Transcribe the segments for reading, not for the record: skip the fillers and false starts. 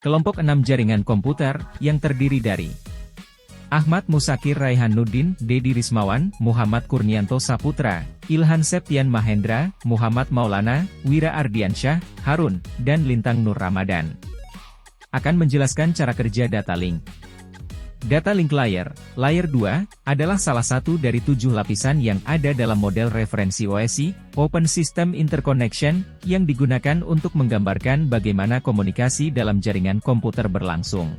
Kelompok 6 jaringan komputer, yang terdiri dari Ahmad Musakir Raihanuddin, Dedi Rismawan, Muhammad Kurnianto Saputra, Ilhan Septian Mahendra, Muhammad Maulana, Wira Ardiansyah, Harun, dan Lintang Nur Ramadan. Akan menjelaskan cara kerja data link. Data link layer 2, adalah salah satu dari 7 lapisan yang ada dalam model referensi OSI, Open System Interconnection, yang digunakan untuk menggambarkan bagaimana komunikasi dalam jaringan komputer berlangsung.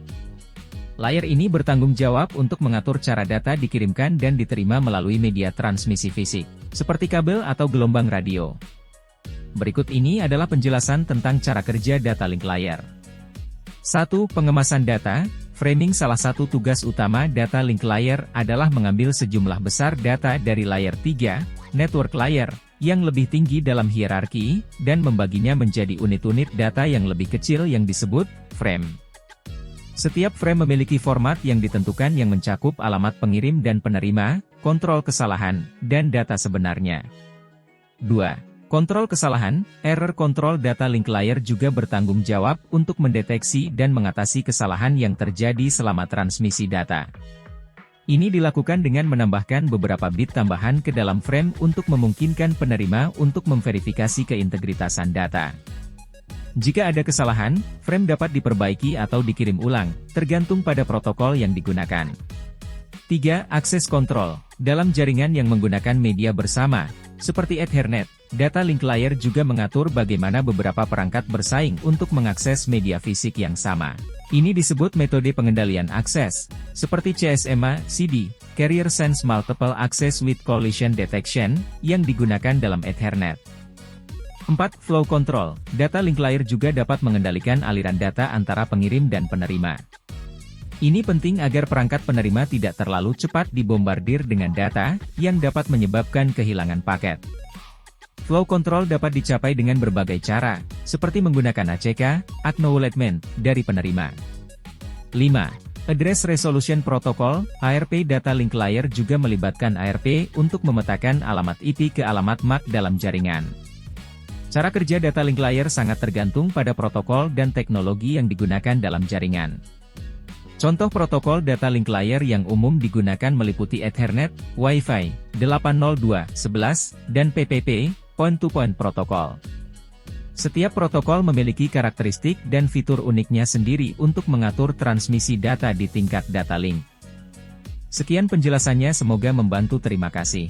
Layer ini bertanggung jawab untuk mengatur cara data dikirimkan dan diterima melalui media transmisi fisik, seperti kabel atau gelombang radio. Berikut ini adalah penjelasan tentang cara kerja data link layer. 1. Pengemasan data. Framing. Salah satu tugas utama data link layer adalah mengambil sejumlah besar data dari layer 3, network layer, yang lebih tinggi dalam hierarki, dan membaginya menjadi unit-unit data yang lebih kecil yang disebut frame. Setiap frame memiliki format yang ditentukan yang mencakup alamat pengirim dan penerima, kontrol kesalahan, dan data sebenarnya. 2. Kontrol kesalahan. Error control. Data link layer juga bertanggung jawab untuk mendeteksi dan mengatasi kesalahan yang terjadi selama transmisi data. Ini dilakukan dengan menambahkan beberapa bit tambahan ke dalam frame untuk memungkinkan penerima untuk memverifikasi keintegritasan data. Jika ada kesalahan, frame dapat diperbaiki atau dikirim ulang, tergantung pada protokol yang digunakan. 3. Akses kontrol. Dalam jaringan yang menggunakan media bersama, seperti Ethernet, data link layer juga mengatur bagaimana beberapa perangkat bersaing untuk mengakses media fisik yang sama. Ini disebut metode pengendalian akses, seperti CSMA, CD, Carrier Sense Multiple Access with Collision Detection, yang digunakan dalam Ethernet. 4. Flow control. Data link layer juga dapat mengendalikan aliran data antara pengirim dan penerima. Ini penting agar perangkat penerima tidak terlalu cepat dibombardir dengan data, yang dapat menyebabkan kehilangan paket. Flow control dapat dicapai dengan berbagai cara, seperti menggunakan ACK, Acknowledgement, dari penerima. 5. Address Resolution Protocol, ARP. Data link layer juga melibatkan ARP untuk memetakan alamat IP ke alamat MAC dalam jaringan. Cara kerja data link layer sangat tergantung pada protokol dan teknologi yang digunakan dalam jaringan. Contoh protokol data link layer yang umum digunakan meliputi Ethernet, Wi-Fi, 802.11, dan PPP, Point-to-Point Protocol. Setiap protokol memiliki karakteristik dan fitur uniknya sendiri untuk mengatur transmisi data di tingkat data link. Sekian penjelasannya, semoga membantu. Terima kasih.